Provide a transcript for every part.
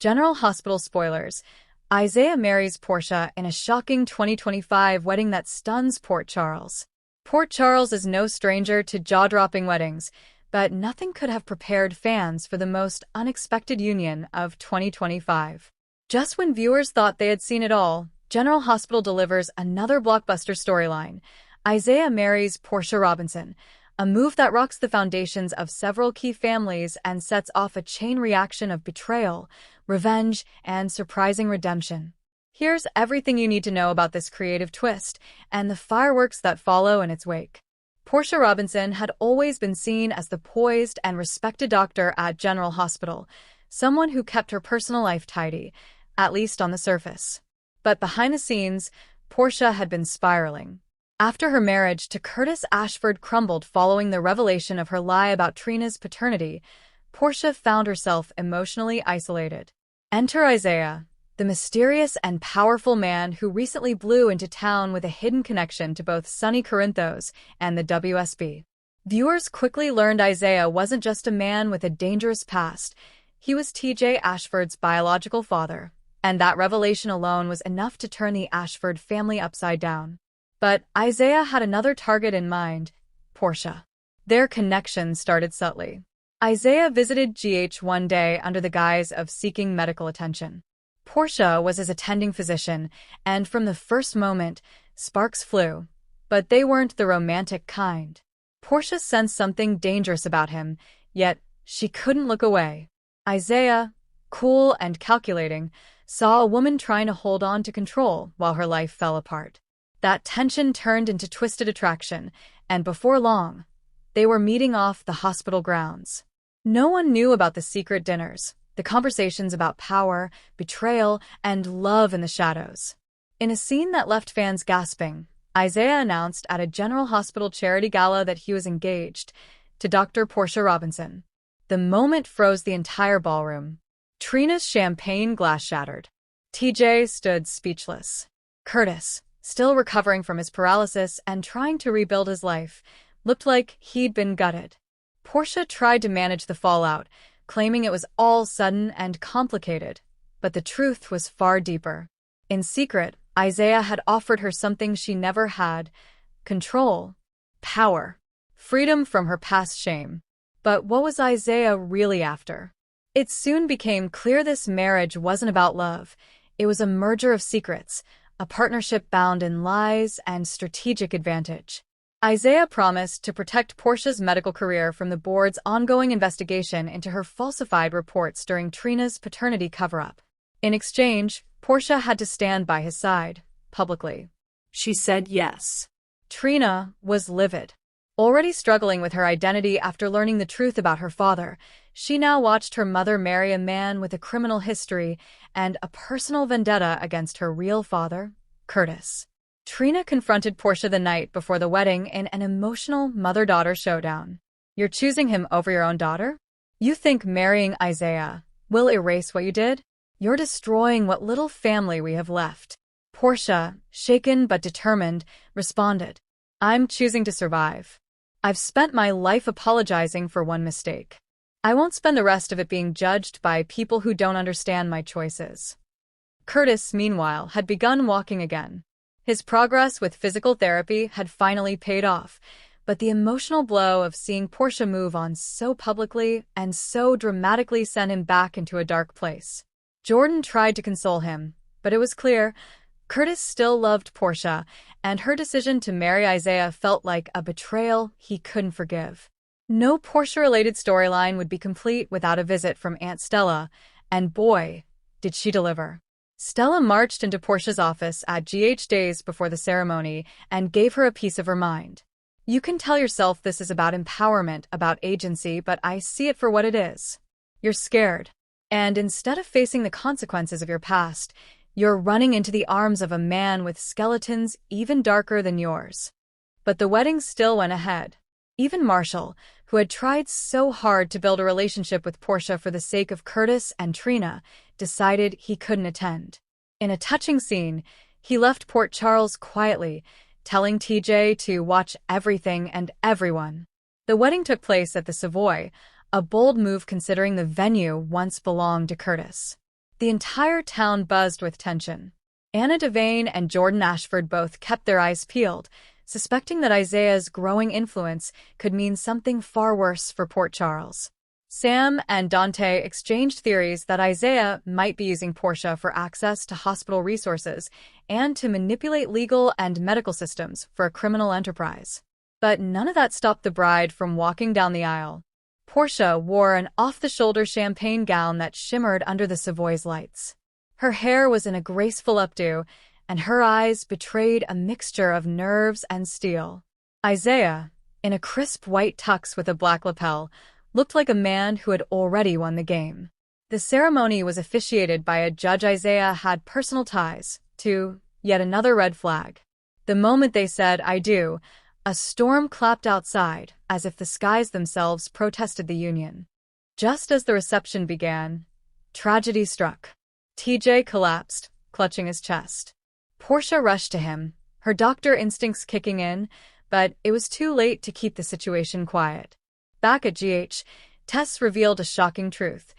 General Hospital spoilers. Isaiah marries Portia in a shocking 2025 wedding that stuns Port Charles. Port Charles is no stranger to jaw-dropping weddings, but nothing could have prepared fans for the most unexpected union of 2025. Just when viewers thought they had seen it all, General Hospital delivers another blockbuster storyline. Isaiah marries Portia Robinson, a move that rocks the foundations of several key families and sets off a chain reaction of betrayal, revenge, and surprising redemption. Here's everything you need to know about this creative twist and the fireworks that follow in its wake. Portia Robinson had always been seen as the poised and respected doctor at General Hospital, someone who kept her personal life tidy, at least on the surface. But behind the scenes, Portia had been spiraling. After her marriage to Curtis Ashford crumbled following the revelation of her lie about Trina's paternity, Portia found herself emotionally isolated. Enter Isaiah, the mysterious and powerful man who recently blew into town with a hidden connection to both Sonny Corinthos and the WSB. Viewers quickly learned Isaiah wasn't just a man with a dangerous past, he was TJ Ashford's biological father, and that revelation alone was enough to turn the Ashford family upside down. But Isaiah had another target in mind, Portia. Their connection started subtly. Isaiah visited GH one day under the guise of seeking medical attention. Portia was his attending physician, and from the first moment, sparks flew. But they weren't the romantic kind. Portia sensed something dangerous about him, yet she couldn't look away. Isaiah, cool and calculating, saw a woman trying to hold on to control while her life fell apart. That tension turned into twisted attraction, and before long, they were meeting off the hospital grounds. No one knew about the secret dinners, the conversations about power, betrayal, and love in the shadows. In a scene that left fans gasping, Isaiah announced at a General Hospital charity gala that he was engaged to Dr. Portia Robinson. The moment froze the entire ballroom. Trina's champagne glass shattered. TJ stood speechless. Curtis, still recovering from his paralysis and trying to rebuild his life, looked like he'd been gutted. Portia tried to manage the fallout, claiming it was all sudden and complicated, but the truth was far deeper. In secret, Isaiah had offered her something she never had: control, power, freedom from her past shame. But what was Isaiah really after? It soon became clear this marriage wasn't about love. It was a merger of secrets, a partnership bound in lies and strategic advantage. Isaiah promised to protect Portia's medical career from the board's ongoing investigation into her falsified reports during Trina's paternity cover-up. In exchange, Portia had to stand by his side, publicly. She said yes. Trina was livid. Already struggling with her identity after learning the truth about her father, she now watched her mother marry a man with a criminal history and a personal vendetta against her real father, Curtis. Trina confronted Portia the night before the wedding in an emotional mother-daughter showdown. "You're choosing him over your own daughter? You think marrying Isaiah will erase what you did? You're destroying what little family we have left." Portia, shaken but determined, responded, "I'm choosing to survive. I've spent my life apologizing for one mistake. I won't spend the rest of it being judged by people who don't understand my choices." Curtis, meanwhile, had begun walking again. His progress with physical therapy had finally paid off, but the emotional blow of seeing Portia move on so publicly and so dramatically sent him back into a dark place. Jordan tried to console him, but it was clear Curtis still loved Portia, and her decision to marry Isaiah felt like a betrayal he couldn't forgive. No Portia-related storyline would be complete without a visit from Aunt Stella, and boy, did she deliver. Stella marched into Portia's office at GH days before the ceremony and gave her a piece of her mind. "You can tell yourself this is about empowerment, about agency, but I see it for what it is. You're scared. And instead of facing the consequences of your past, you're running into the arms of a man with skeletons even darker than yours." But the wedding still went ahead. Even Marshall, who had tried so hard to build a relationship with Portia for the sake of Curtis and Trina, decided he couldn't attend. In a touching scene, he left Port Charles quietly, telling TJ to watch everything and everyone. The wedding took place at the Savoy, a bold move considering the venue once belonged to Curtis. The entire town buzzed with tension. Anna Devane and Jordan Ashford both kept their eyes peeled, suspecting that Isaiah's growing influence could mean something far worse for Port Charles. Sam and Dante exchanged theories that Isaiah might be using Portia for access to hospital resources and to manipulate legal and medical systems for a criminal enterprise. But none of that stopped the bride from walking down the aisle. Portia wore an off-the-shoulder champagne gown that shimmered under the Savoy's lights. Her hair was in a graceful updo, and her eyes betrayed a mixture of nerves and steel. Isaiah, in a crisp white tux with a black lapel, looked like a man who had already won the game. The ceremony was officiated by a judge Isaiah had personal ties to, yet another red flag. The moment they said, "I do," a storm clapped outside, as if the skies themselves protested the union. Just as the reception began, tragedy struck. TJ collapsed, clutching his chest. Portia rushed to him, her doctor instincts kicking in, but it was too late to keep the situation quiet. Back at GH, tests revealed a shocking truth.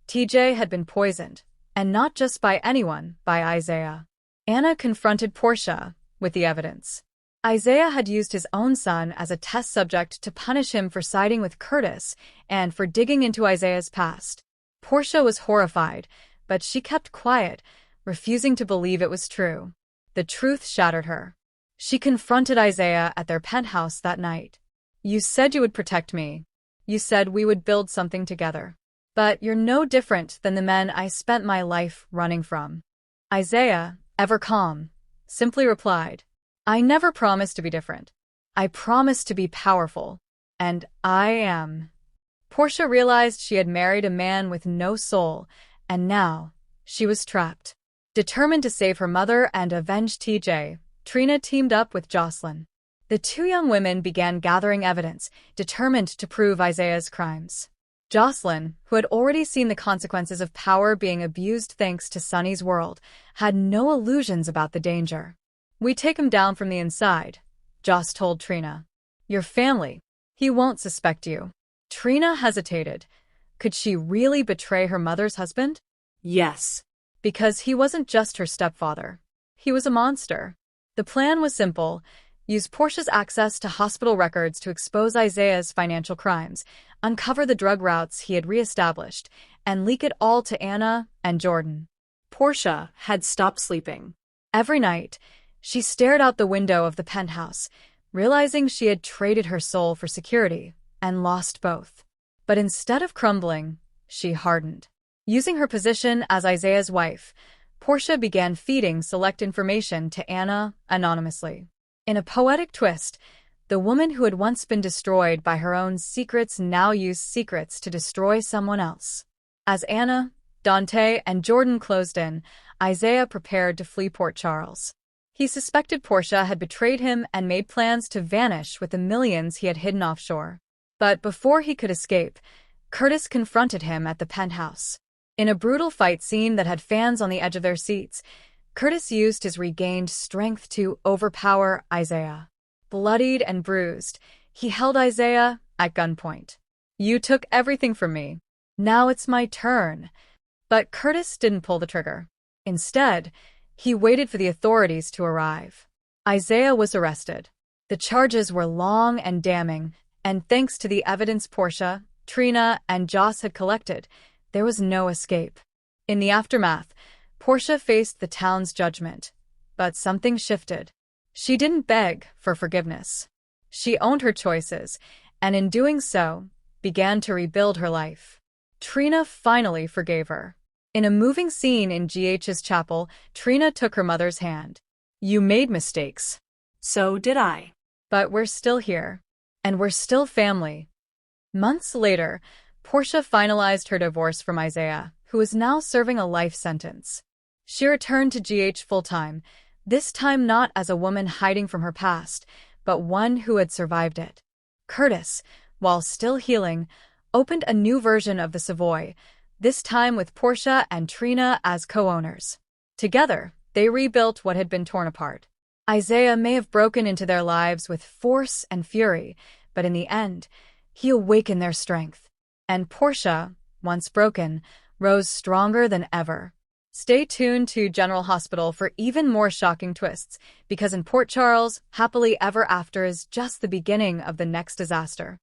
TJ had been poisoned, and not just by anyone, by Isaiah. Anna confronted Portia with the evidence. Isaiah had used his own son as a test subject to punish him for siding with Curtis and for digging into Isaiah's past. Portia was horrified, but she kept quiet, refusing to believe it was true. The truth shattered her. She confronted Isaiah at their penthouse that night. "You said you would protect me. You said we would build something together. But you're no different than the men I spent my life running from." Isaiah, ever calm, simply replied, "I never promised to be different. I promised to be powerful. And I am." Portia realized she had married a man with no soul, and now she was trapped. Determined to save her mother and avenge TJ, Trina teamed up with Jocelyn. The two young women began gathering evidence, determined to prove Isaiah's crimes. Jocelyn, who had already seen the consequences of power being abused thanks to Sonny's world, had no illusions about the danger. "We take him down from the inside," Joss told Trina. "Your family. He won't suspect you." Trina hesitated. Could she really betray her mother's husband? Yes. Because he wasn't just her stepfather. He was a monster. The plan was simple. Use Portia's access to hospital records to expose Isaiah's financial crimes, uncover the drug routes he had reestablished, and leak it all to Anna and Jordan. Portia had stopped sleeping. Every night, she stared out the window of the penthouse, realizing she had traded her soul for security and lost both. But instead of crumbling, she hardened. Using her position as Isaiah's wife, Portia began feeding select information to Anna anonymously. In a poetic twist, the woman who had once been destroyed by her own secrets now used secrets to destroy someone else. As Anna, Dante, and Jordan closed in, Isaiah prepared to flee Port Charles. He suspected Portia had betrayed him and made plans to vanish with the millions he had hidden offshore. But before he could escape, Curtis confronted him at the penthouse. In a brutal fight scene that had fans on the edge of their seats, Curtis used his regained strength to overpower Isaiah. Bloodied and bruised, he held Isaiah at gunpoint. "You took everything from me. Now it's my turn." But Curtis didn't pull the trigger. Instead, he waited for the authorities to arrive. Isaiah was arrested. The charges were long and damning, and thanks to the evidence Portia, Trina, and Joss had collected, there was no escape. In the aftermath, Portia faced the town's judgment, but something shifted. She didn't beg for forgiveness. She owned her choices, and in doing so, began to rebuild her life. Trina finally forgave her. In a moving scene in GH's chapel, Trina took her mother's hand. "You made mistakes. So did I. But we're still here. And we're still family." Months later, Portia finalized her divorce from Isaiah, who was now serving a life sentence. She returned to GH full-time, this time not as a woman hiding from her past, but one who had survived it. Curtis, while still healing, opened a new version of the Savoy, this time with Portia and Trina as co-owners. Together, they rebuilt what had been torn apart. Isaiah may have broken into their lives with force and fury, but in the end, he awakened their strength. And Portia, once broken, rose stronger than ever. Stay tuned to General Hospital for even more shocking twists, because in Port Charles, happily ever after is just the beginning of the next disaster.